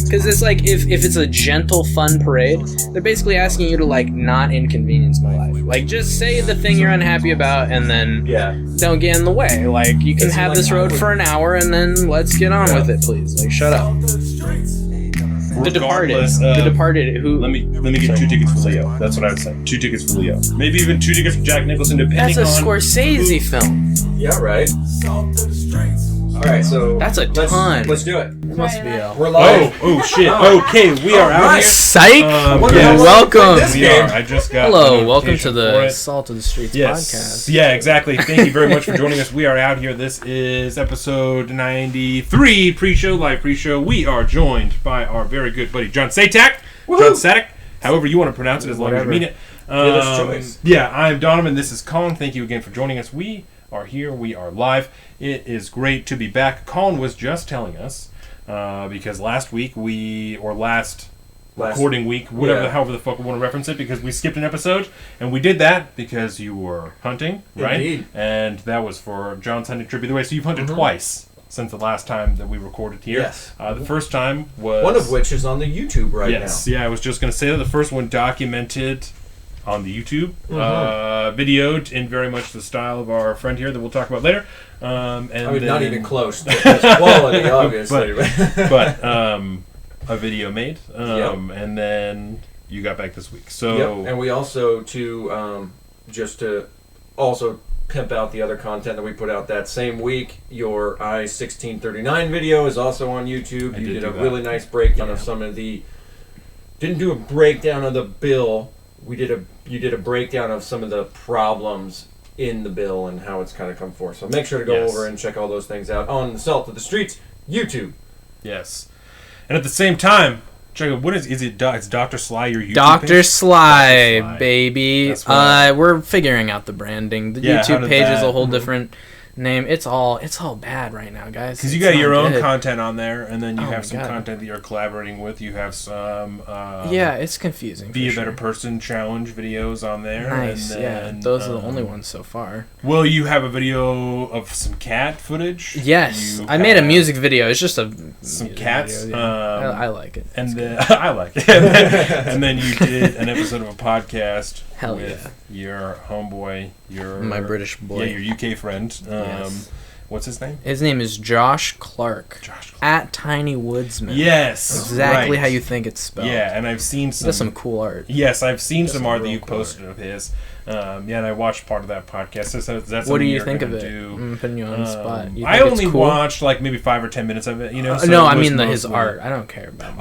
Because it's like, if it's a gentle, fun parade, they're basically asking you to, like, not inconvenience my life. Like, just say the thing you're unhappy about and then don't get in the way. Like, you can have this road for an hour and then let's get on with it, please. Like, shut up. The Departed. Who? Let me get 2 tickets for Leo. That's what I would say. 2 tickets for Leo. Maybe even 2 tickets for Jack Nicholson, depending on... That's a Scorsese film. Yeah, right. All right, so that's a ton. Let's do it. It must be a... We're live. Oh shit. Okay, we are out here. Psych. Welcome. We are. I just got. Hello, welcome to the Salt of the Streets podcast. Yeah, exactly. Thank you very much for joining us. We are out here. This is episode 93, pre-show, live pre-show. We are joined by our very good buddy John Satak. John Satak, however you want to pronounce it, as long as you mean it. I'm Donovan. This is Colin. Thank you again for joining us. We are here. We are live. It is great to be back. Colin was just telling us because last recording week, however the fuck we want to reference it, because we skipped an episode, and we did that because you were hunting, right? Indeed. And that was for John's hunting trip either way. So you've hunted twice since the last time that we recorded here. Yes. The first time was... One of which is on the YouTube right now. Yes. Yeah, I was just going to say that the first one documented on the YouTube, videoed in very much the style of our friend here that we'll talk about later. Not even close. There's quality, obviously. but a video made, and then you got back this week. So, and we also just to also pimp out the other content that we put out that same week. Your I-1639 video is also on YouTube. You did a really nice breakdown of some of the. Didn't do a breakdown of the bill. You did a breakdown of some of the problems in the bill and how it's kind of come forth. So make sure to go over and check all those things out on the Salt of the Streets YouTube. Yes. And at the same time, check out, what is it? It's Dr. Sly, your YouTube Dr. page? Sly, baby. That's right. We're figuring out the branding. The YouTube page is a whole different name. It's all bad right now, guys. Because you got your own content on there, and then you have some content that you're collaborating with. You have some it's confusing. Be a Better Person challenge videos on there. Nice. And then, those are the only ones so far. Well, you have a video of some cat footage. Yes, I made a music video. It's just some cats. Video, yeah. I like it. And then I like it. And then you did an episode of a podcast with your homeboy, my British boy, your UK friend. What's his name? His name is Josh Clark. At Tiny Woodsman. Yes, exactly how you think it's spelled. Yeah, and I've seen some. That's some cool art. Yes, I've seen some art that you posted of his. And I watched part of that podcast. So that's what do you think of it? I'm putting you on the spot. I only watched like maybe 5 or 10 minutes of it. So no, I mean his art. I don't care about.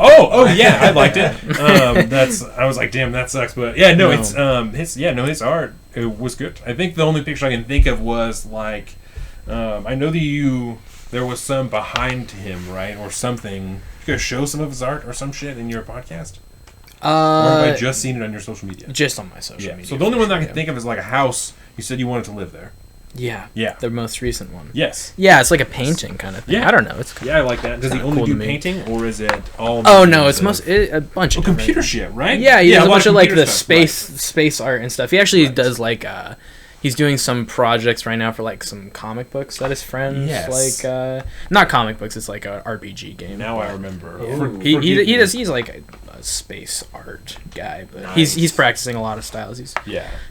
Yeah, I liked it. I was like, damn, that sucks. But yeah, no, it's his art. It was good. I think the only picture I can think of was like. I know that there was some behind him, right, or something. You could show some of his art or some shit in your podcast. Or have I just seen it on your social media? Just on my social media. So the only one that I can think of is like a house. You said you wanted to live there. Yeah. Yeah. The most recent one. Yes. Yeah, it's like a painting kind of thing. Yeah. I don't know. It's I like that. Does he only do painting, or is it all? Oh no, it's a bunch of computer shit, right? Yeah, he does a bunch of like the space art and stuff. He actually does like he's doing some projects right now for like some comic books that his friends like. Not comic books. It's like a RPG game. Now I remember. He's like a space art guy, but he's practicing a lot of styles. He's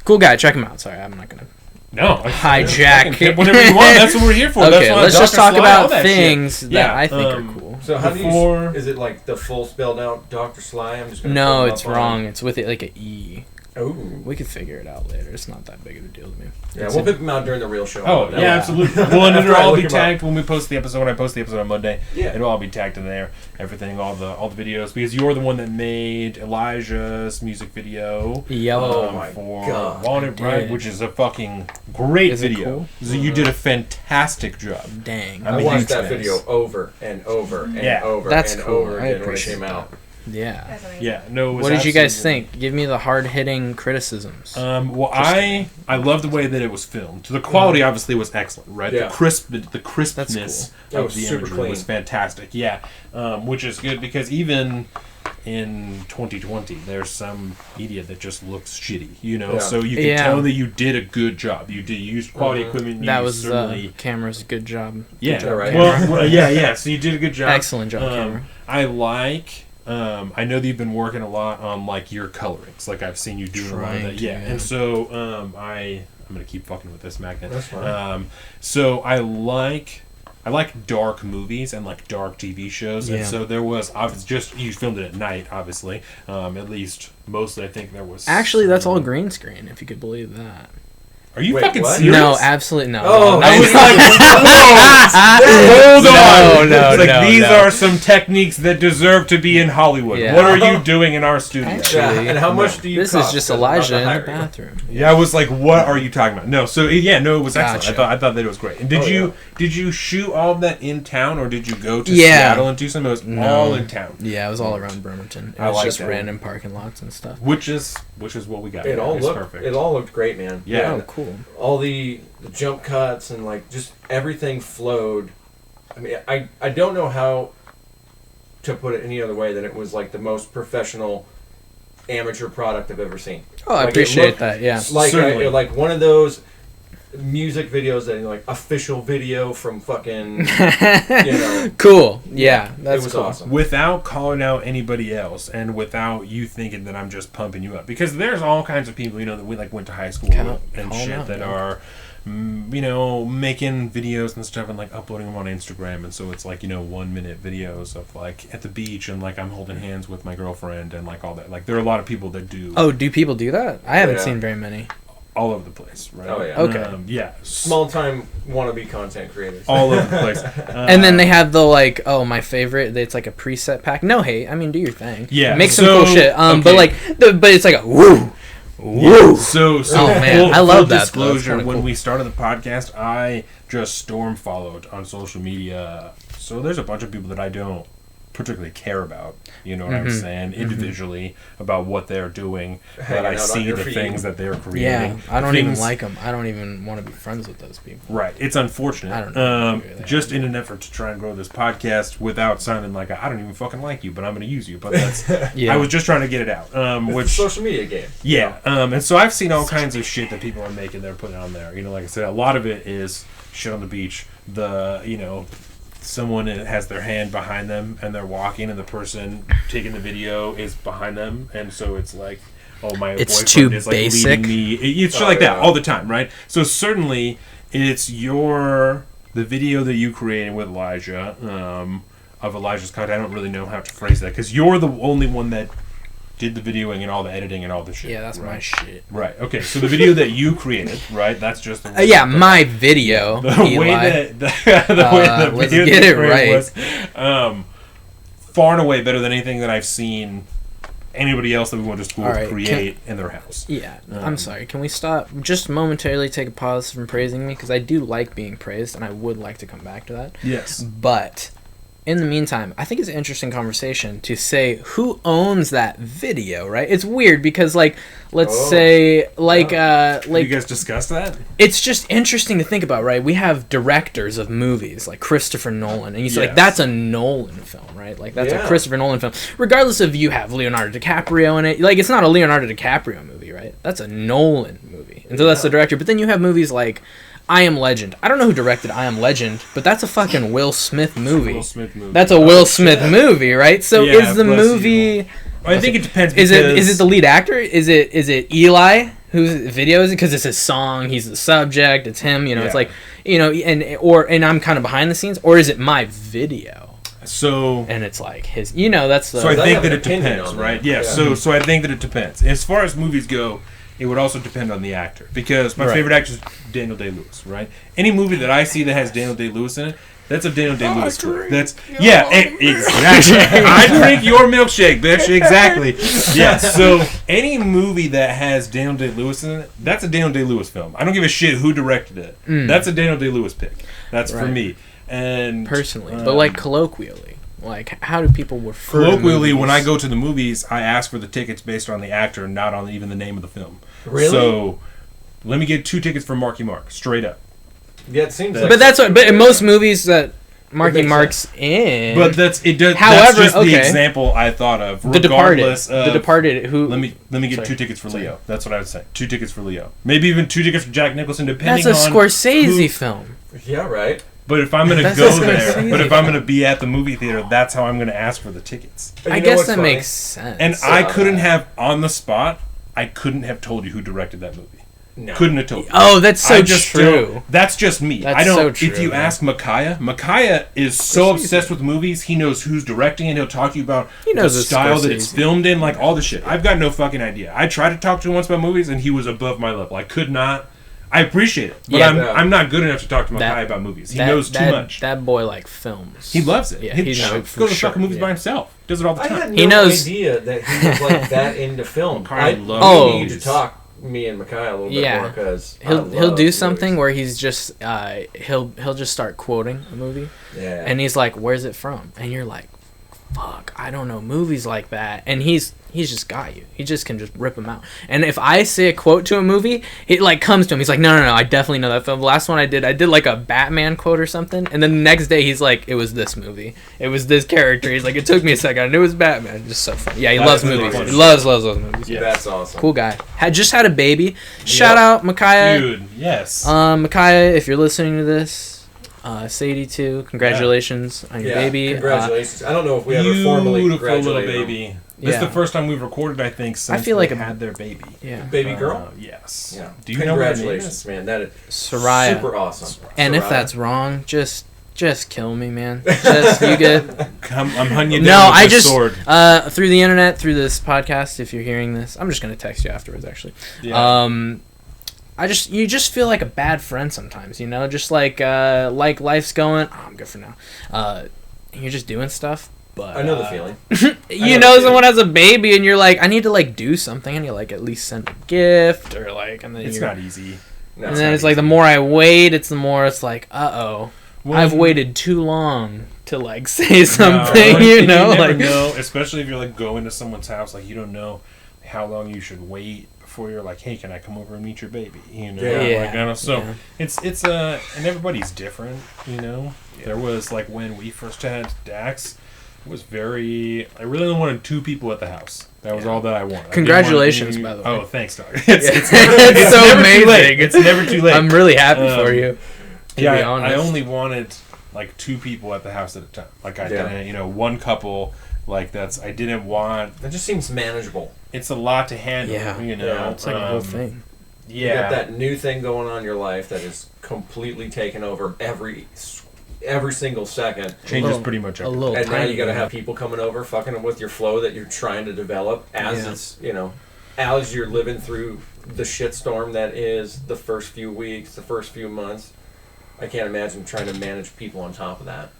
cool guy. Check him out. Sorry, I'm not gonna. No, hijack. Whatever you want. That's what we're here for. Okay, let's just talk about things that I think are cool. So how is it like the full spelled out Dr. Sly? I'm just gonna no, it's wrong. It's with it like a E. Oh, we could figure it out later. It's not that big of a deal to me. Yeah, we'll pick them out during the real show. Oh, yeah, absolutely. Well, and it'll all be tagged when we post the episode. When I post the episode on Monday, it'll all be tagged in there. Everything, all the videos, because you're the one that made Elijah's music video. For Wanted, right? Which is a fucking great video. Cool? So you did a fantastic job. Dang, I watched that video over and over and over. That's and cool. over I again appreciate when it came that. out. Yeah. Yeah. No. What did you guys think? Give me the hard-hitting criticisms. Well, I love the way that it was filmed. The quality obviously was excellent, right? Yeah. The crispness cool. of the imagery was fantastic. Yeah. Which is good because even in 2020, there's some media that just looks shitty, you know. Yeah. So you can tell that you did a good job. You used quality equipment. That was camera's good job. Yeah, good job, right. Well, yeah. So you did a good job. Excellent job, camera. I like. I know that you've been working a lot on like your colorings. Like I've seen you doing a lot of that. Yeah, and so I'm gonna keep fucking with this magnet. That's fine. So I like dark movies and like dark TV shows, and so there was just you filmed it at night, obviously. At least mostly, I think there was. Actually, that's all green screen, if you could believe that. Are you Wait, fucking what? serious? No, absolutely no. Oh, I was like, hold on. No, It's like no, these no. are some techniques that deserve to be in Hollywood. Yeah. What are you doing in our studio? Actually, Yeah, and how much do you This cost? is just 'Cause I'm about Elijah to in the hire you. bathroom. Yeah, I was like, what are you talking about? No, so it was excellent. Gotcha. I thought that it was great. And did you shoot all of that in town, or did you go to Yeah. Seattle and do some? It was all in town, Yeah, it was all around Bremerton. It I was like just that. random parking lots and stuff. which is what we got. It all It's looked perfect. It all looked great, man. Yeah. Oh, cool. All the jump cuts and like just everything flowed. I mean, I don't know how to put it any other way than it was like the most professional amateur product I've ever seen. Oh, I Like, it appreciate looked that. Yeah. Like Certainly. like one of those music videos that like official video from fucking Cool. Yeah, that's it was cool. awesome. Without calling out anybody else, and without you thinking that I'm just pumping you up, because there's all kinds of people, that we like went to high school and call shit out, that man. are, making videos and stuff and like uploading them on Instagram, and so it's like 1 minute videos of like at the beach and like I'm holding hands with my girlfriend and like all that. Like there are a lot of people that do Oh, do people do that? I haven't Yeah. seen very many. all over the place, right? Oh, yeah. Okay. Yeah. Small time wannabe content creators. All over the place. And then they have the like, oh, my favorite. It's like a preset pack. No hate. I mean, do your thing. Yeah, Make some so- cool shit. But okay. like, but it's like a woo. Yeah. So Oh, man. full, I love full that, though. That's disclosure, kinda when cool. we started the podcast, I just storm followed on social media. So there's a bunch of people that I don't particularly care about. You know what I'm saying? Individually about what they're doing, but Hanging I out on see your the feed. things that they're Yeah, creating. I don't even Things- like them. I don't even want to be friends with those people. Right, it's unfortunate. I don't know who they Just in an effort to try and grow this podcast without sounding like I don't even fucking like you, but I'm going to use you. But that's Yeah. I was just trying to get it out. It's a Which social media game. yeah, and so I've seen all kinds of shit that people are making. They're putting on there. Like I said, a lot of it is shit on the beach. Someone has their hand behind them and they're walking, and the person taking the video is behind them, and so it's like, oh, my It's boyfriend too is like basic. leading me. It's shit Oh, like that yeah. all the time, right? So certainly, it's the video that you created with Elijah, of Elijah's content. I don't really know how to phrase that because you're the only one that did the videoing and all the editing and all the shit. Yeah, that's my right? shit. Right. Okay. So the video that you created, right? That's just the Yeah, my video. the Eli. way that the way the let's video get that you it created was far and away better than anything that I've seen anybody else that we went to school All right, create in their house. Yeah, I'm sorry. Can we stop? Just momentarily take a pause from praising me because I do like being praised, and I would like to come back to that. Yes. But in the meantime, I think it's an interesting conversation to say who owns that video, right? It's weird because, like, let's say, like, Have you guys discussed that? it's just interesting to think about, right? We have directors of movies like Christopher Nolan, and you say, like, Yes. that's a Nolan film, right? Like, that's a Yeah. Christopher Nolan film. Regardless of you have Leonardo DiCaprio in it, like, it's not a Leonardo DiCaprio movie, right? That's a Nolan movie. And so that's the director. But then you have movies like I Am Legend. I don't know who directed I Am Legend, but that's a fucking Will Smith movie. Will Smith movie. That's a Will Smith movie, right? So Yeah, is the bless movie... I think it depends. Is it because- the lead actor? Is it Eli whose video is it? Because it's his song. He's the subject. It's him. It's Yeah. like and I'm kind of behind the scenes, or is it my video? So And it's like his. That's the. So I I think have that an it opinion depends, on right? that. Yeah. Yeah. So I think that it depends. As far as movies go, it would also depend on the actor because my Right. favorite actor is Daniel Day-Lewis, right? Any movie that I see that has Daniel Day-Lewis in it, that's a Daniel Day-Lewis story. That's exactly. I drink your milkshake, bitch. Exactly. Yeah. So any movie that has Daniel Day-Lewis in it, that's a Daniel Day-Lewis film. I don't give a shit who directed it. That's a Daniel Day-Lewis pick. That's for Right. me. And personally, but like colloquially, like how do people refer? to colloquially, when I movies? go to the movies, I ask for the tickets based on the actor, not on even the name of the film. Really? So, let me get 2 tickets for Marky Mark, straight up. Yeah, it seems like. But that's what. But in most movies that Marky Mark's in. But that's it. Does, however, that's just the okay. example I thought of. The Departed. Regardless of, The Departed. Who? Let me get 2 tickets for Leo. That's what I would say. 2 tickets for Leo. Maybe even 2 tickets for Jack Nicholson, depending on. That's a Scorsese film. Yeah, right. But if I'm gonna That's go a there, Scorsese but if I'm gonna be at the movie theater, that's how I'm gonna ask for the tickets. And I you know guess what's that funny? makes sense. And I couldn't have on the spot. I couldn't have told you who directed that movie. No. Couldn't have told you. Oh, that's so I just true. don't- That's just me. That's I don't. so true, if you man. ask Micaiah is so obsessed with movies. He knows who's directing, and he'll talk to you about He knows the it's style that it's Scorsese. filmed in, like all the shit. I've got no fucking idea. I tried to talk to him once about movies, and he was above my level. I could not. I appreciate it, but Yeah, I'm not good enough to talk to Micaiah That- about movies. He knows too much. That boy like films. He loves it. Yeah, he he knows goes to for fucking movies sure, by yeah. himself. Does it all the I time. had no He knows- idea that he was like that into film. I I love Oh. need to talk me and Micaiah a little bit Yeah. more because He'll do something where he's just he'll just start quoting a movie, yeah, and he's like, "Where's it from?" And you're like, "Fuck, I don't know movies like that." And he's just got you. He just can just rip them out. And if I say a quote to a movie, it like comes to him. He's like, "No, I definitely know that film." The last one I did like a Batman quote or something, and then the next day he's like, "It was this movie. It was this character." He's like, "It took me a second. I knew it was Batman." Just so funny. Yeah, he That's loves really movies. funny. He loves movies. Yeah. that's awesome. Cool guy. Just had a baby. Shout out Micaiah. Dude, yes. Micaiah, if you're listening to this, Sadie too. Congratulations on your Yeah, baby. congratulations. I don't know if we ever formally Beautiful little congratulated him. baby. This is Yeah. the first time we've recorded, I think, since feel like they a- had their baby. Yeah. Baby girl. Yes. Yeah. Do you know what her name Congratulations, is? man. That is Soraya. super awesome. And if Soraya. that's wrong, just kill me, man. Just you get I'm hunting you down no. with I this just sword. through the internet, through this podcast. If you're hearing this, I'm just gonna text you afterwards. Actually, Yeah. you just feel like a bad friend sometimes. You know, just like life's going. Oh, I'm good for now. And you're just doing stuff. But I know the feeling. you know someone has a baby and you're like, I need to like do something, and you like at least send a gift or like, and then It's you're, not easy. No, and then it's like the more I wait, it's the more it's like, I've waited too long to like say something, you know, never like know, especially if you're like going to someone's house, like you don't know how long you should wait before you're like, hey, can I come over and meet your baby? You know, Yeah. like, I don't know. So Yeah. it's and everybody's different, you know. Yeah. There was like when we first had Dax, it was very. I really only wanted 2 people at the house. That was all that I wanted. I didn't Congratulations, want by the way. Oh, thanks, dog. It's It's so never amazing. too late. It's never too late. I'm really happy for you. To Yeah, be honest. I only wanted like 2 people at the house at a time. Like I didn't, you know, one couple. Like I didn't want. That just seems manageable. It's a lot to handle. Yeah. You know, Yeah, It's like a whole thing. You Yeah. got that new thing going on in your life that is completely taken over every single second. Changes pretty much A everything. little And now tiny you got to bit. have people coming over, fucking with your flow that you're trying to develop as Yeah. it's, you know, as you're living through the shitstorm that is the first few weeks, the first few months. I can't imagine trying to manage people on top of that.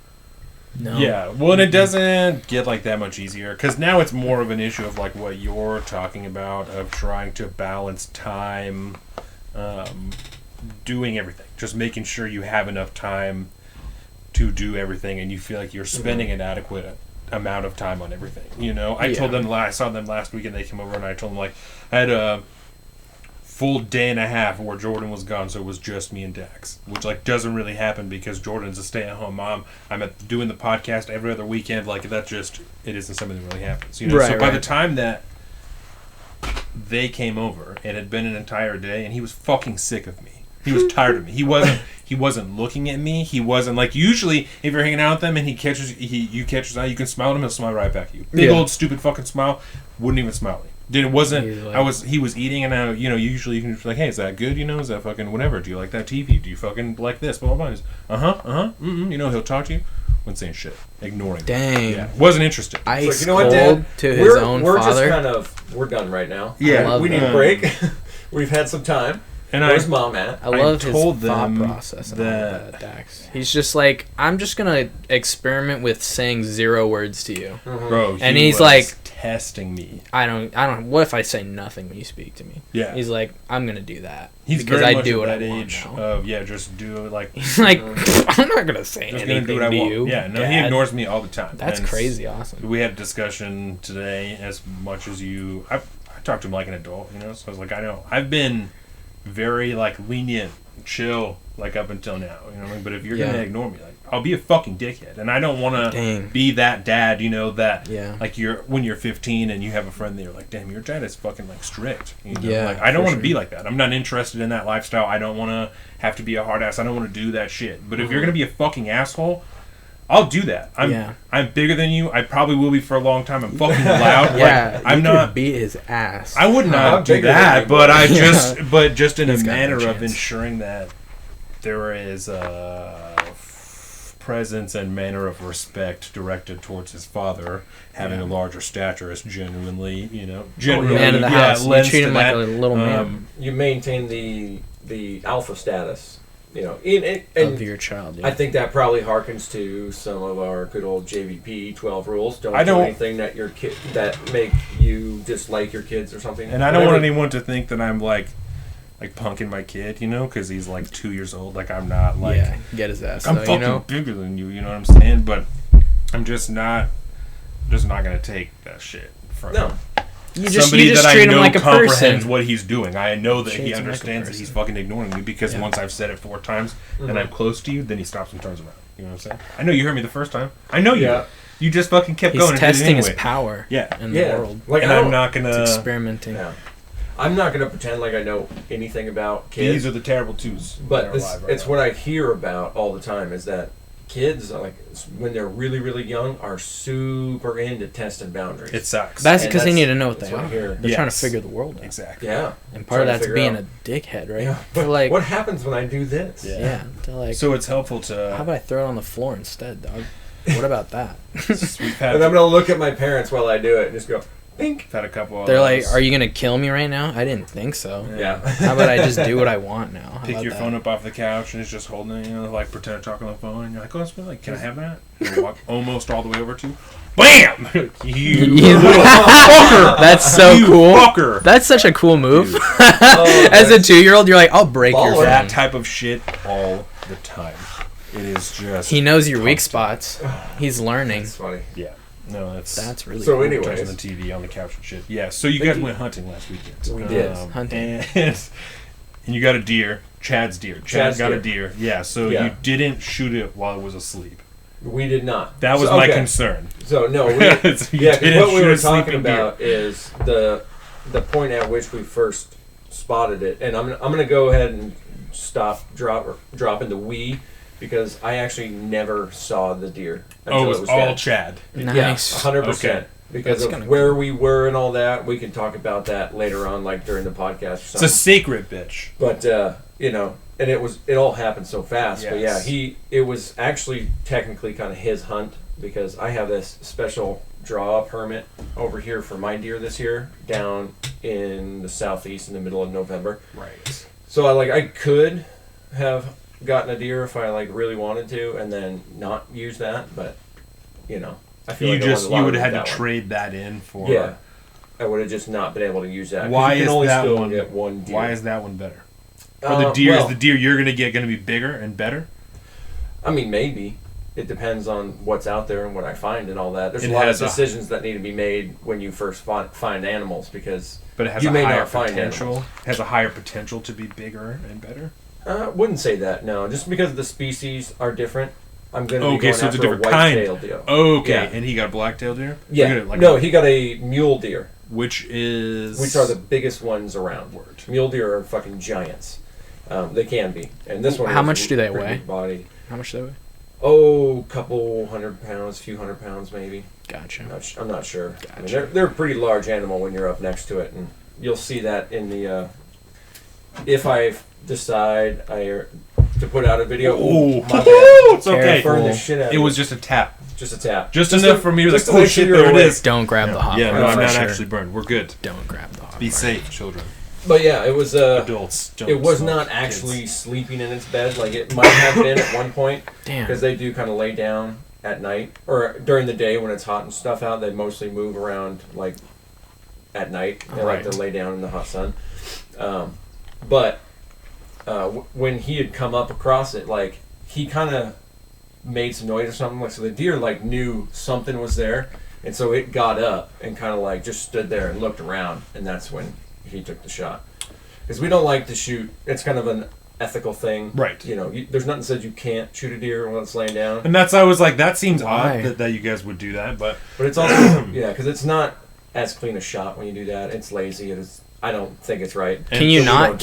No. Yeah, well, and it doesn't get like that much easier because now it's more of an issue of like what you're talking about of trying to balance time, doing everything, just making sure you have enough time to do everything, and you feel like you're spending an adequate amount of time on everything. You know, I told them I saw them last week, and they came over, and I told them like I had a full day and a half where Jordan was gone, so it was just me and Dax, which like doesn't really happen because Jordan's a stay-at-home mom. I'm doing the podcast every other weekend. Like that just it isn't something that really happens, you know. Right, so by right. the time that they came over, it had been an entire day, and he was fucking sick of me. He was tired of me. He wasn't looking at me. He wasn't like usually if you're hanging out with them and you catch his eye, you can smile at him, he'll smile right back at you. Big old stupid fucking smile, wouldn't even smile at me. It wasn't. He was eating, and I, you know, usually you can just be like, hey, is that good? You know, is that fucking whatever? Do you like that TV? Do you fucking like this? Blah blah blah. You know, he'll talk to you. Wasn't saying shit, ignoring. Dang. Yeah, wasn't interested. Ice It's like, you know what, cold Dad? to his own we're father. just kind of we're done right now. Yeah, I love we need a that. break. We've had some time. And Where's Mom at? I love his told thought them process and all that- that, Dax. He's just like, I'm just gonna experiment with saying 0 words to you. Bro, And he he's was like- testing me. I don't. What if I say nothing when you speak to me? Yeah. He's like, I'm gonna do that. He's because very I much do at what that I want age now. of just do it like He's like, I'm not gonna say just gonna anything do what I to want. you. Yeah, no, he Dad." ignores me all the time. That's And crazy. Awesome. We had a discussion today. As much as you, I talked to him like an adult, you know. So I was like, I know I've been very like lenient, chill, like up until now, you know. But if you're Yeah. gonna ignore me, like I'll be a fucking dickhead, and I don't want to be that dad, that like when you're 15 and you have a friend that you're like, damn, your dad is fucking like strict. Like I don't want to be like that. I'm not interested in that lifestyle. I don't want to have to be a hard ass. I don't want to do that shit. But if you're gonna be a fucking asshole, I'll do that. I'm bigger than you. I probably will be for a long time. I'm fucking loud. I'm not beat his ass. I would not do that, but just in a manner of ensuring that there is presence and manner of respect directed towards his father, having a larger stature is genuinely, generally man of the house. You treat him like a little man. You maintain the alpha status. Of your child. Yeah. I think that probably harkens to some of our good old JVP 12 rules. Don't do anything that your kid that make you dislike your kids or something. And I don't want anyone to think that I'm like punking my kid, because he's like 2 years old. Like I'm not like get his ass. I'm fucking bigger than you. You know what I'm saying? But I'm just not gonna take that shit from him. You just treat him like a person. Comprehends what he's doing. I know that he understands that he's fucking ignoring me because once I've said it 4 times and I'm close to you, then he stops and turns around. You know what I'm saying? I know you heard me the first time. I know you. Yeah. You just fucking kept going. He's testing his power. In the world. Like, and I'm not gonna. It's experimenting. Yeah. I'm not gonna pretend like I know anything about kids. These are the terrible twos. But it's what I hear about all the time is that kids, like when they're really, really young, are super into testing boundaries. It sucks. That's because they need to know what they are. They're trying to figure the world out. Exactly. Yeah. And part of that's being a dickhead, right? Yeah. But like, what happens when I do this? Yeah. They're like, so it's helpful to. How about I throw it on the floor instead, dog? What about that? And I'm gonna look at my parents while I do it and just go. Pink. Had a couple. They're like, "Are you gonna kill me right now?" I didn't think so. Yeah. How about I just do what I want now? Pick your phone up off the couch and it's just holding it, like pretend to talk on the phone, and you're like, "Oh, it's like, can I have that?" And you walk almost all the way over to, BAM! You little fucker! That's so cool. Fucker! That's such a cool move. As a 2-year-old, you're like, "I'll break your phone." That type of shit all the time. It is just. He knows your weak spots. He's learning. That's funny. Yeah. No, that's really so cool. anyways. Touching the TV on the couch and shit. Yeah, so you guys went hunting last weekend. We did. Hunting. And you got a deer. Chad's deer. Chad got a deer. Yeah, so you didn't shoot it while it was asleep. We did not. That was my concern. So, no. What we were talking about is the point at which we first spotted it. And I'm going to go ahead and drop into we. Because I actually never saw the deer. It was all dead. Chad. Nice. Yeah, 100%. Okay. Because of where we were and all that. We can talk about that later on, like during the podcast or something. It's a secret, bitch. But, and it all happened so fast. Yes. But yeah, it was actually technically kind of his hunt because I have this special draw permit over here for my deer this year down in the southeast in the middle of November. Right. So I could have gotten a deer if I really wanted to, and then not use that. But I feel you would have had to trade that in for. Yeah, I would have just not been able to use that. Why you can is only that still one? Get one deer. Why is that one better? For the deer, is the deer you're gonna get gonna be bigger and better? I mean, maybe. It depends on what's out there and what I find and all that. There's a lot of decisions that need to be made when you first find animals because but it has you a may higher not find potential. animals. It has a higher potential to be bigger and better. Wouldn't say that. No, just because the species are different. I'm going to be going so it's after a different white-tailed deer. Okay, yeah. And he got a black-tailed deer? Yeah. No, he got a mule deer. Which are the biggest ones around. Mule deer are fucking giants. They can be. And this one. How much do they weigh? Body. How much do they weigh? Oh, couple 100 pounds, few 100 pounds maybe. Gotcha. I'm not sure. Gotcha. I mean, they're a pretty large animal when you're up next to it, and you'll see that in the. If I decide to put out a video. Oh, my bad. It's okay. Burn the shit out. It was just a tap. Just a tap. Just enough for me to like, oh shit, there it is. Don't grab the hot. Yeah, no, I'm not actually burned. We're good. Don't grab the hot. Be safe, children. But yeah, it was adults. It was not actually sleeping in its bed like it might have been at one point. Damn. Because they do kind of lay down at night or during the day when it's hot and stuff out. They mostly move around like at night. They like to lay down in the hot sun. But when he had come up across it, like he kind of made some noise or something. Like so, the deer like knew something was there, and so it got up and kind of like just stood there and looked around, and that's when he took the shot. Because we don't like to shoot. It's kind of an ethical thing. Right. You know, there's nothing that says you can't shoot a deer when it's laying down. And I was like, that seems Why? odd that you guys would do that, but it's also, because it's not as clean a shot when you do that. It's lazy. I don't think it's right. Can you not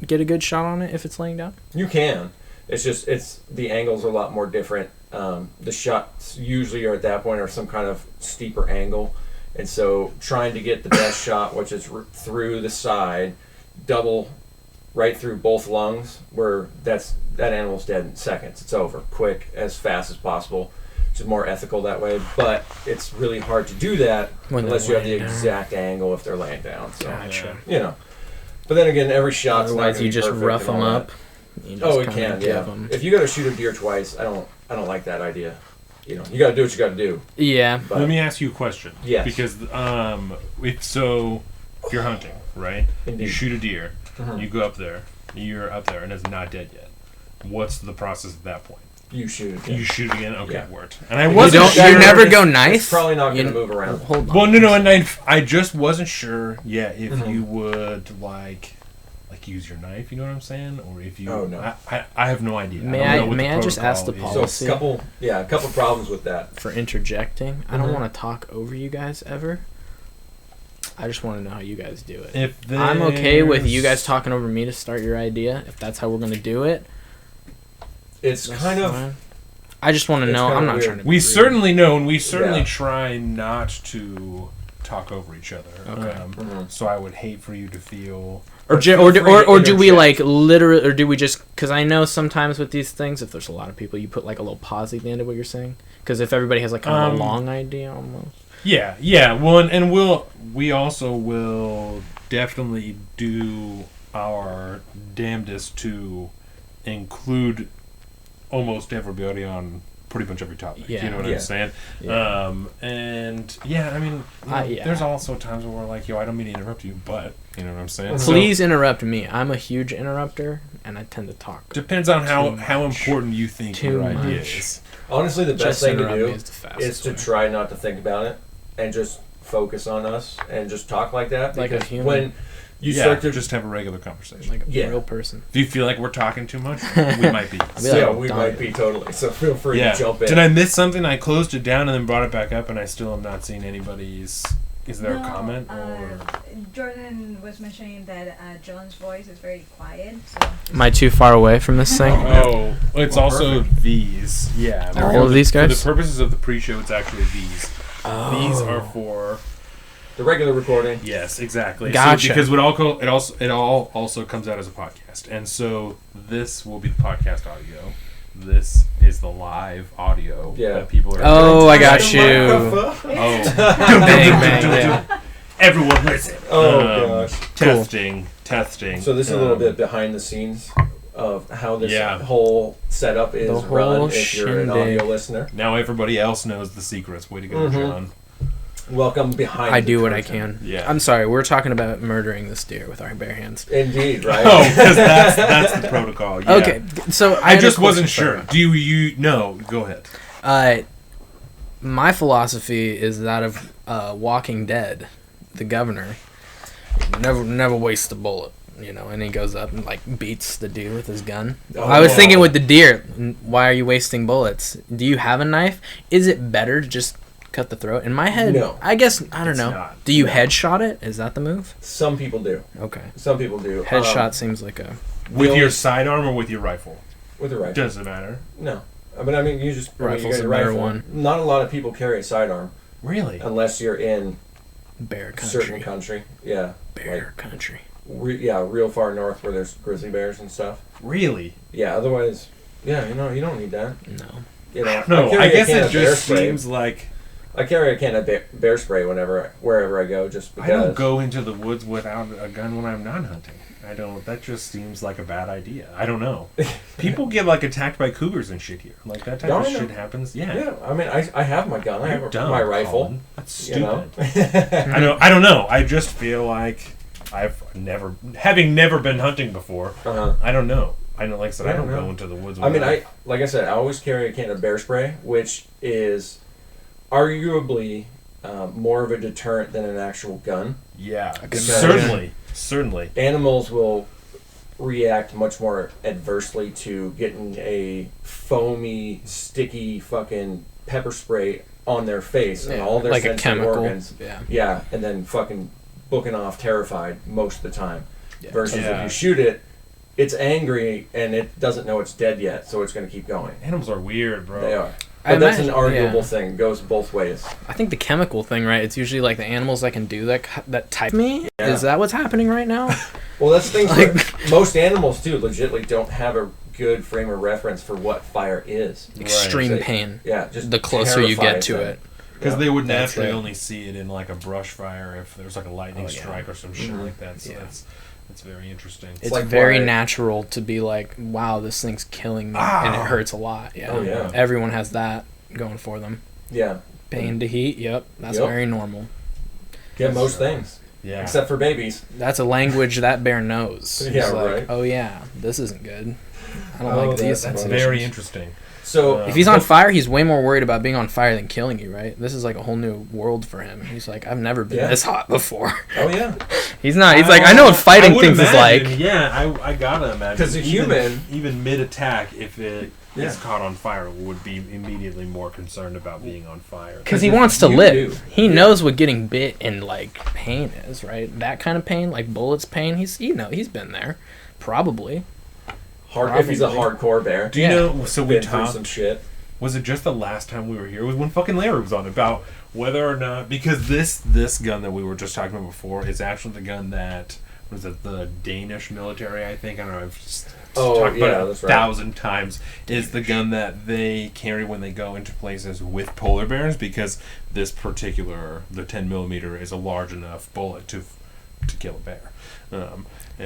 get a good shot on it if it's laying down? You can. It's just, the angles are a lot more different. The shots usually are at that point are some kind of steeper angle. And so trying to get the best shot, which is through the side, double right through both lungs, where that animal's dead in seconds. It's over. Quick, as fast as possible. Which is more ethical that way. But it's really hard to do that unless you have the exact angle if they're laying down. So, Gotcha. you know. But then again, every shot's not Otherwise, gonna you be just perfect rough and them all up. that. You just It can, give yeah. 'em- If you got to shoot a deer twice, I don't like that idea. You know, you got to do what you got to do. Yeah. But let me ask you a question. Yes. Because if you're hunting, right? Indeed. You shoot a deer, Mhm. you go up there, you're up there, and it's not dead yet. What's the process at that point? You shoot it. You shoot again? Okay, Yeah. worked. And I wasn't You sure. never go It's knife? probably not going to You- move around. Hold on. Well, no, and I just wasn't sure, if Mhm. you would, like use your knife, you know what I'm saying? Or if you... Oh, no. I have no idea. May don't know what may the I just ask the protocol is. So policy? a couple problems with that. For interjecting. I don't Mhm. want to talk over you guys ever. I just want to know how you guys do it. If I'm okay with you guys there's- talking over me to start your idea. If that's how we're going to do it. It's that's kind of fine. I just want to it's know. kinda I'm not weird. trying to. We be rude. certainly know, and we certainly Yeah. try not to talk over each other. Okay. Mhm. So I would hate for you to feel... Or Feel free to do we interject. like literally, or do we just? Because I know sometimes with these things, if there's a lot of people, you put like a little pause at the end of what you're saying. Because if everybody has like kind of a long idea, almost. Yeah. Well, and we also will definitely do our damnedest to include almost everybody on pretty much every topic. Yeah. You know what Yeah. I'm saying? Yeah. And yeah, I mean, Yeah. there's also times where we're like, yo, I don't mean to interrupt you, but you know what I'm saying? Please interrupt me. I'm a huge interrupter, and I tend to talk. Depends on how much. important you think Too your idea much. is. honestly the best Just thing to interrupt do me is the fastest is to way. try not to think about it and just focus on us and just talk like that. Like a Because human. when you Yeah, start to just have a regular conversation. Like a Yeah. real person. If you feel like we're talking too much, we might be. I'll be like, we done. might be totally. So feel free Yeah. to jump in. Did I miss something? I closed it down and then brought it back up, and I still am not seeing anybody's. Is there a comment? Or Jordan was mentioning that John's voice is very quiet. So Am I too far away from this thing? oh, it's Well, also these. Yeah. All for of the- these guys? For the purposes of the pre-show, it's actually these. These are Oh. for. the regular recording. Yes, exactly. Gotcha. So, because it all also comes out as a podcast, and so this will be the podcast audio. This is the live audio Yeah. that people are. Oh, I got The you. microphone. Oh. Bang, bang, yeah. Everyone listen. Oh, gosh. Testing. So this is a little bit behind the scenes of how this Yeah. whole setup is The whole run if you're an shindig. audio listener. Now everybody else knows the secrets. Way to go, Mhm. John. Welcome behind I the do what I curtain. can. Yeah. I'm sorry. We're talking about murdering this deer with our bare hands. Indeed, right? Oh, because that's the protocol. Yeah. Okay, so I had a just wasn't question for sure. Do you no? Go ahead. My philosophy is that of Walking Dead, the governor. Never waste a bullet, you know. And he goes up and like beats the deer with his gun. Oh, I was wow. thinking with the deer, why are you wasting bullets? Do you have a knife? Is it better to just cut the throat? In my head, No. I guess I don't It's know. not. Do you No. headshot it? Is that the move? Some people do. Okay. Some people do. Headshot seems like a. With only- your sidearm or with your rifle? With a rifle. Doesn't matter. No. But I mean, you just I mean, you Rifle's got a your better rifle. one. Not a lot of people carry a sidearm Really? unless you're in Bear certain country. country. Yeah. Bear country. Real far north where there's grizzly bears and stuff. Really? Yeah. Otherwise, yeah, you don't need that. No. You know. No, carry I a guess can it of bear just spray. seems like I carry a can of bear spray wherever I go, just because. I don't go into the woods without a gun when I'm not hunting. I don't. That just seems like a bad idea. I don't know. People get like attacked by cougars and shit here. Like that type Oh, of I know. shit happens. Yeah. Yeah, I mean, I have my gun. I You're have dumb, my rifle. Colin. That's You know. stupid. I don't know. I just feel like having never been hunting before. Uh-huh. I don't know. I don't like I said. I Yeah, don't no. go into the woods. I mean, without- like I said, I always carry a can of bear spray, which is arguably more of a deterrent than an actual gun. Yeah, can certainly. Animals will react much more adversely to getting a foamy, sticky fucking pepper spray on their face and all their like sensory a chemical organs. Yeah, and then fucking booking off terrified most of the time. Versus if you shoot it, it's angry and it doesn't know it's dead yet, so it's going to keep going. Animals are weird, bro. They are. But that's an arguable thing. It goes both ways. I think the chemical thing, right? It's usually like the animals that can do that type of me. Yeah. Is that what's happening right now? Well, that's the thing. Like, most animals, too, legitimately don't have a good frame of reference for what fire is. Extreme pain. Yeah, just the closer you get to it. Because they would naturally only see it in like a brush fire if there's like a lightning strike or some shit like that. So that's very interesting. It's like very natural to be like, wow, this thing's killing me, and it hurts a lot. Yeah. Oh, yeah. Everyone has that going for them. Yeah. Pain to heat, that's very normal. Yeah, most things. Yeah. Except for babies. That's a language that bear knows. Yeah, like, right. Oh, yeah, this isn't good. I don't like these That's sensations. very interesting. So if he's on fire, he's way more worried about being on fire than killing you, right? This is like a whole new world for him. He's like, I've never been this hot before. Oh, yeah. He's like, I know what fighting things is like. Yeah, I gotta imagine. Because a human... Even mid-attack, if it is caught on fire, would be immediately more concerned about being on fire. Because he wants to live. He knows what getting bit and, like, pain is, right? That kind of pain, like bullets pain, he's been there. Probably. If he's a hardcore bear. Do you know? So we through some shit. Was it just the last time we were here? Was when fucking Larry was on about whether or not, because this gun that we were just talking about before is actually the gun that was it the Danish military? I think I don't know. I've just talked about it 1,000 times. Is the gun that they carry when they go into places with polar bears, because this particular the 10mm is a large enough bullet to kill a bear,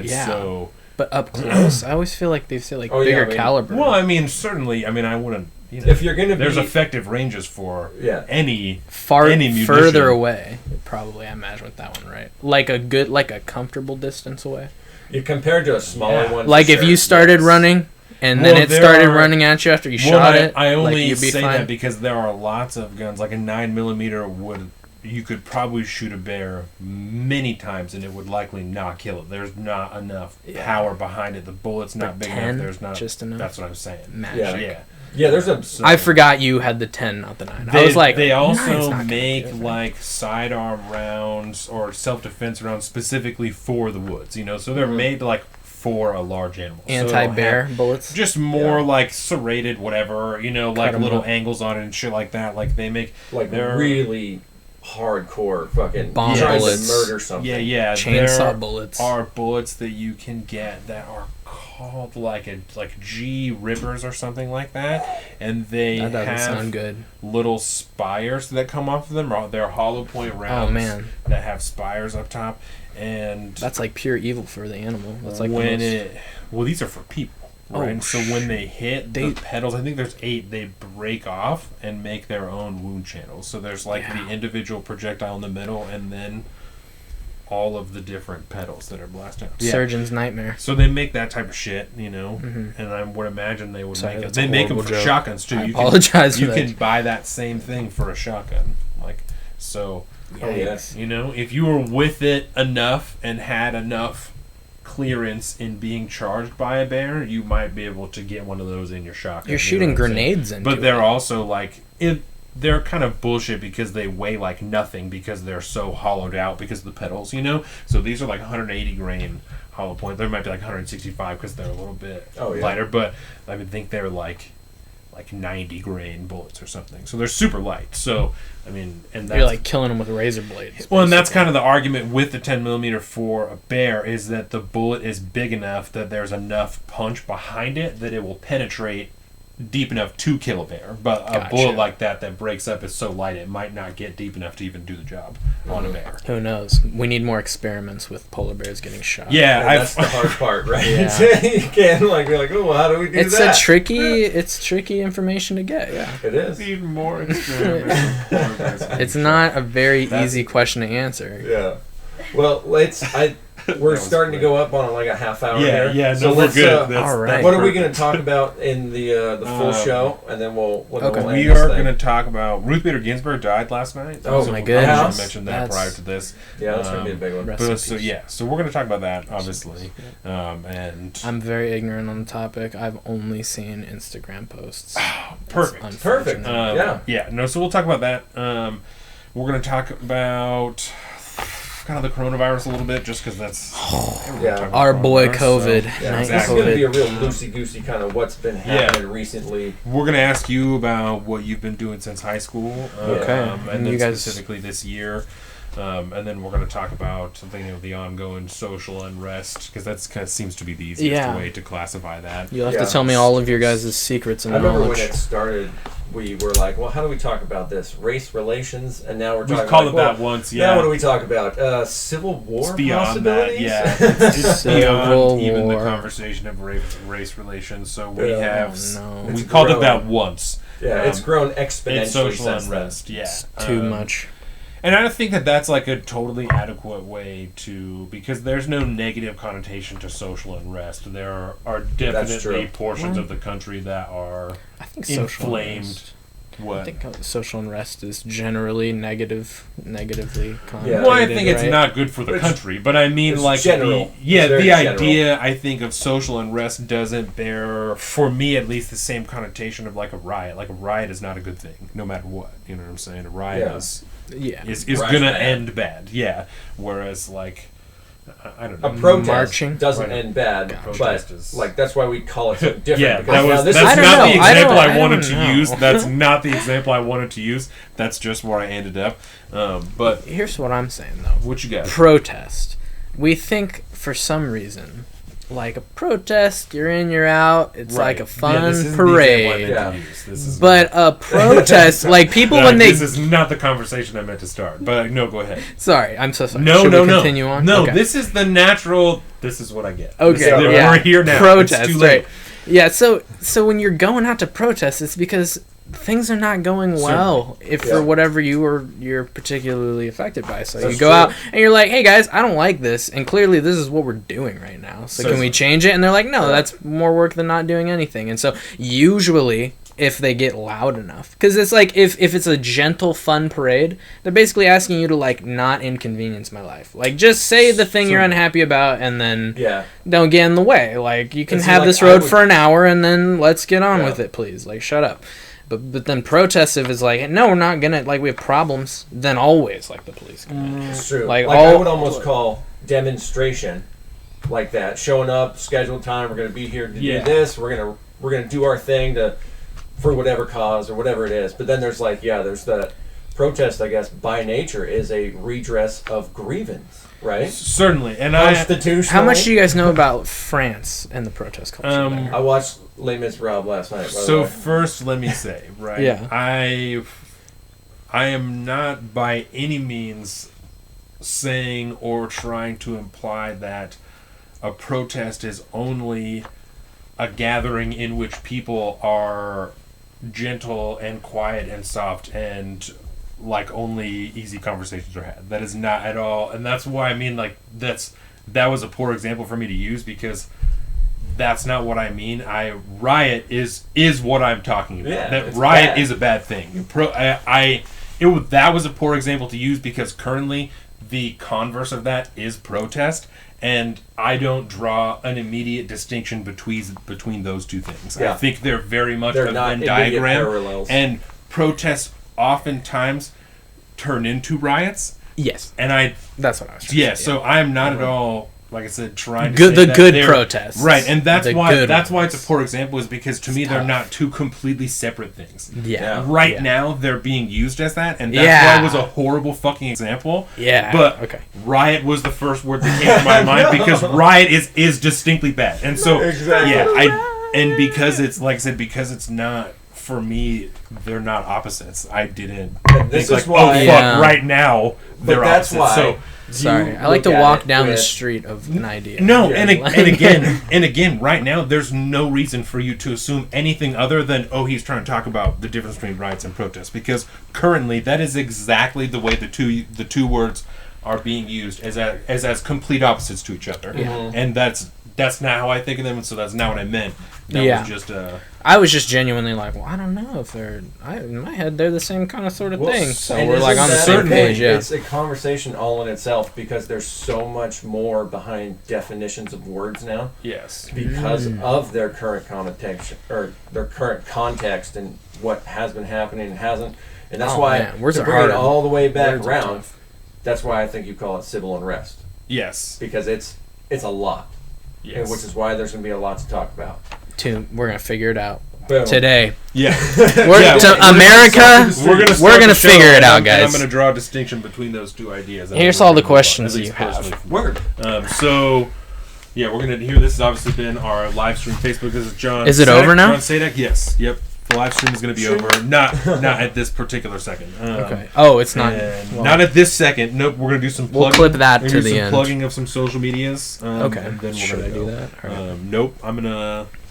so. But up close, I always feel like they say like bigger caliber. Well, I mean, certainly. I mean, I wouldn't. If you're gonna, there's effective ranges for any munition. Further away. Probably, I imagine with that one, right? Like a comfortable distance away. You compared to a smaller one. Like if you started running. And then it started running at you after you shot it. I only say that because there are lots of guns. Like a 9mm you could probably shoot a bear many times and it would likely not kill it. There's not enough power behind it. The bullet's not big enough. There's not just enough. That's what I'm saying. Magic. Yeah, there's a. I forgot you had the 10, not the 9. I was like, they also make like sidearm rounds or self-defense rounds specifically for the woods. So they're made like for a large animal. Anti-bear bullets? Just more like serrated, whatever, like little angles on it and shit like that. Like they make they're really hardcore fucking bomb bullets. To murder something. Yeah. Chainsaw bullets. There are bullets that you can get that are called like G rippers or something like that, and they have little spires that come off of them. They're hollow point rounds that have spires up top, and that's like pure evil for the animal. That's like these are for people. Right, so when they hit the petals, I think there's 8. They break off and make their own wound channels. So there's like the individual projectile in the middle, and then all of the different petals that are blasting out. Surgeon's nightmare. So they make that type of shit, and I would imagine they would make it. They make them for shotguns too. You can buy that same thing for a shotgun, if you were with it enough and had enough clearance in being charged by a bear, you might be able to get one of those in your shotgun. You're shooting grenades into it. But they're also they're kind of bullshit because they weigh like nothing because they're so hollowed out because of the petals, So these are like 180 grain hollow point. There might be like 165 because they're a little bit lighter, but I would think they're like 90 grain bullets or something. So they're super light. So and that's, you're like killing them with razor blades. Well, and that's kind of the argument with the 10mm for a bear is that the bullet is big enough that there's enough punch behind it that it will penetrate deep enough to kill a bear. But a bullet like that breaks up is so light it might not get deep enough to even do the job on a bear. Who knows? We need more experiments with polar bears getting shot. Yeah, that's the hard part, right? You can't be like, oh, how do we do that? It's tricky information to get. Yeah, it is. We need more experiments. It's not a very easy question to answer. Yeah. Well, We're starting to go up on like a half hour here. Yeah, so we're good. All right. What are we going to talk about in the full show? And then we'll end We this are thing. going to talk about Ruth Bader Ginsburg died last night. Oh, my I goodness. mentioned that prior to this. Yeah, that's going to be a big one. Rest in So peace. so we're going to talk about that, obviously. And I'm very ignorant on the topic. I've only seen Instagram posts. perfect. It's Perfect. unfortunate. So we'll talk about that. We're going to talk about kind of the coronavirus a little bit, just because that's Our boy coronavirus, COVID. Yeah, Exactly. This is going to be a real loosey-goosey kind of what's been happening recently. We're going to ask you about what you've been doing since high school. Okay. And then You guys- specifically this year. And then we're going to talk about something of the ongoing social unrest, because that kind of seems to be the easiest way to classify that. You'll have to tell me all of your guys' secrets and I remember knowledge. when it started, we were like, well, how do we talk about this? Race relations? And now we're talking We've called about, it that once, Now what do we talk about? Civil war It's beyond that, possibilities? yeah. It's Civil beyond even the war. conversation of race relations. So we Yeah. have... Oh, no. We It's called it grown. that once. Yeah, it's grown exponentially It's social since unrest, yeah. It's too much. And I don't think that that's like a totally adequate way to, because there's no negative connotation to social unrest. There are definitely true. portions of the country that are I think social inflamed. unrest. I What? think social unrest is generally negatively connotated. Yeah. Well, I think it's right? not good for the country, but I mean, it's like, general. the It's very idea, I think, of social unrest doesn't bear, for me at least, the same connotation of like a riot. Like a riot is not a good thing, no matter what. You know what I'm saying? A riot Yeah. is Riot's gonna bad. end bad. Yeah. Whereas like, I don't know. A protest Marching? doesn't Right. end bad, Protest but is- like that's why we call it something different. Yeah, because now this that's I don't not know. the I example don't- I I wanted don't to know. use. That's not the example I wanted to use. That's just where I ended up. But Here's what I'm saying, though. what you got? Protest. We think, for some reason, like a protest, you're in, you're out. It's like a fun this isn't the example I parade. meant to Yeah. use. This is But a protest, like people when they... This is not the conversation I meant to start. But no, go ahead. Sorry, I'm so sorry. No, Should no, we no. continue on? No, Okay. this is the natural. This is what I get. Okay, yeah. We're here now. Protest, It's too late. right. Yeah, so when you're going out to protest, it's because things are not going well if Yeah. for whatever you're particularly affected by. So That's you go true. out and you're like, hey guys, I don't like this, and clearly this is what we're doing right now. So can we change it? And they're like, no, that's more work than not doing anything. And so usually if they get loud enough, because it's like if it's a gentle fun parade, they're basically asking you to like not inconvenience my life. Like just say the thing you're unhappy about and then Yeah, don't get in the way. Like you can See, have like, this I road would- for an hour and then let's get on Yeah. with it, please. Like shut up. But then protestive is like, no, we're not gonna, like we have problems. Then always like the police come in. it's true. Like, Like, all- I would almost call demonstration like that. Showing up, scheduled time. We're going to be here to Yeah. do this. We're gonna do our thing for whatever cause or whatever it is. But then there's like, there's that protest. I guess by nature is a redress of grievance, right? Certainly, and Constitutional. How much do you guys know about France and the protest culture there? I watched Les Miserables last night. By the So way. first, let me say, right? Yeah. I am not by any means saying or trying to imply that a protest is only a gathering in which people are gentle and quiet and soft and like only easy conversations are had. That is not at all, and that's why I mean like that was a poor example for me to use because that's not what I mean. Riot is what I'm talking about. Yeah, That it's riot bad. is a bad thing. That was a poor example to use because currently the converse of that is protest, and I don't draw an immediate distinction between those two things. Yeah. I think they're very much They're a not Venn immediate diagram, parallels. and protests oftentimes turn into riots. Yes, And that's what I was trying to say. so I'm not at all, like I said, trying to Good- say the that good they're- protests. right? And that's The why good it's ones. a poor example is because to me they're tough. not two completely separate things. Yeah. Right Yeah. now they're being used as that, and that's Yeah. why it was a horrible fucking example. Yeah. But Okay. riot was the first word that came to my mind because riot is distinctly bad, and so Exactly. and because it's like I said, because it's not. For me, they're not opposites. I didn't And this think is like, why- oh fuck, Yeah. right now they're But that's opposites. why. So Sorry, you I like to look at walk it down the with- street of an idea. no, Yeah. and again, right now there's no reason for you to assume anything other than he's trying to talk about the difference between riots and protests because currently that is exactly the way the two words are being used as complete opposites to each other. Yeah. And that's not how I think of them, and so that's not what I meant. That was just I was just genuinely like, well, I don't know if in my head, they're the same kind of sort of thing. So and we're like on the that same page, yeah. It's a conversation all in itself because there's so much more behind definitions of words now. Yes. Because of their current connotation or their current context and what has been happening and hasn't. And that's why, to bring it all the way back around, that's why I think you call it civil unrest. Yes. Because it's a lot. Yes. Which is why there's going to be a lot to talk about. We're going to figure it out. Boom. Today. Yeah. America, we're going to figure it out, guys. And I'm going to draw a distinction between those two ideas. Here's all the questions you have. Word. So, yeah, we're going to hear this has obviously been our live stream Facebook. This is John. Is it Satak, over now? John Satak, yes. Yep. The live stream is going to be over. Not at this particular second. Okay. Oh, it's not. Well, not at this second. Nope. We're going to do some plugging. We'll clip that to the end. Plugging of some social medias. Okay. And then Should I do that? Right. Nope.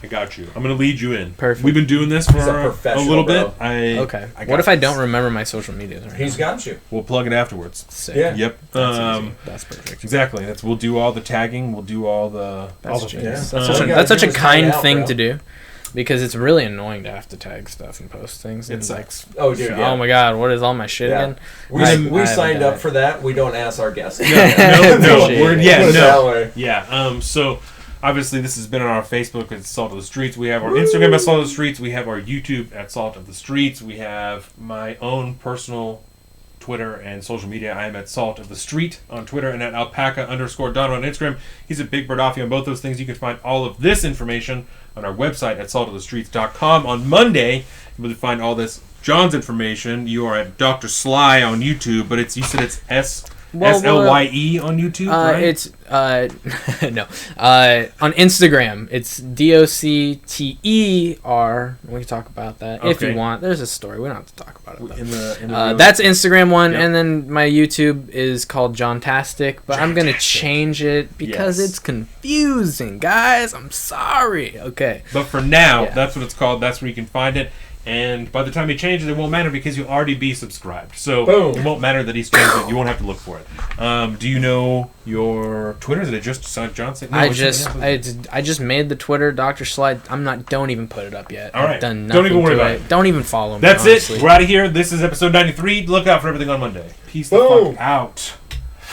I got you. I'm going to lead you in. Perfect. We've been doing this for a little bit. Okay. What if I don't remember my social medias? Right He's got you. We'll plug it afterwards. Sick. Yeah. Yep. That's perfect. Exactly. We'll do all the tagging. We'll do all the. That's all the genius. things. That's such a kind thing to do. Because it's really annoying to have to tag stuff and post things. It sucks. Oh, dude. Yeah. Oh my God! What is all my shit again? We signed up for that. We don't ask our guests. Yeah. So obviously this has been on our Facebook at Salt of the Streets. We have our Instagram at Salt of the Streets. We have our YouTube at Salt of the Streets. We have my own personal Twitter and social media. I am at Salt of the Street on Twitter and at alpaca_Don on Instagram. He's at Big Bird Offie on both those things. You can find all of this information on our website at saltofthestreets.com. On Monday, you'll find all this John's information. You are at Dr. Sly on YouTube, but you said it's SLYE on YouTube, right? It's no. On Instagram, it's DOCTER. We can talk about that if you want. There's a story. We don't have to talk about it. That's Instagram one, and then my YouTube is called Johntastic, but I'm gonna change it because it's confusing, guys. I'm sorry. Okay. But for now, that's what it's called. That's where you can find it. And by the time he changes, it won't matter because you'll already be subscribed. So it won't matter that he's changed it. You won't have to look for it. Do you know your Twitter? Is it just John Satak? No, I just made the Twitter Dr. Slide. Don't even put it up yet. All right. I've done nothing. Don't even worry about it. Don't even follow me. That's honestly. it. We're out of here. This is episode 93. Look out for everything on Monday. Peace the fuck out.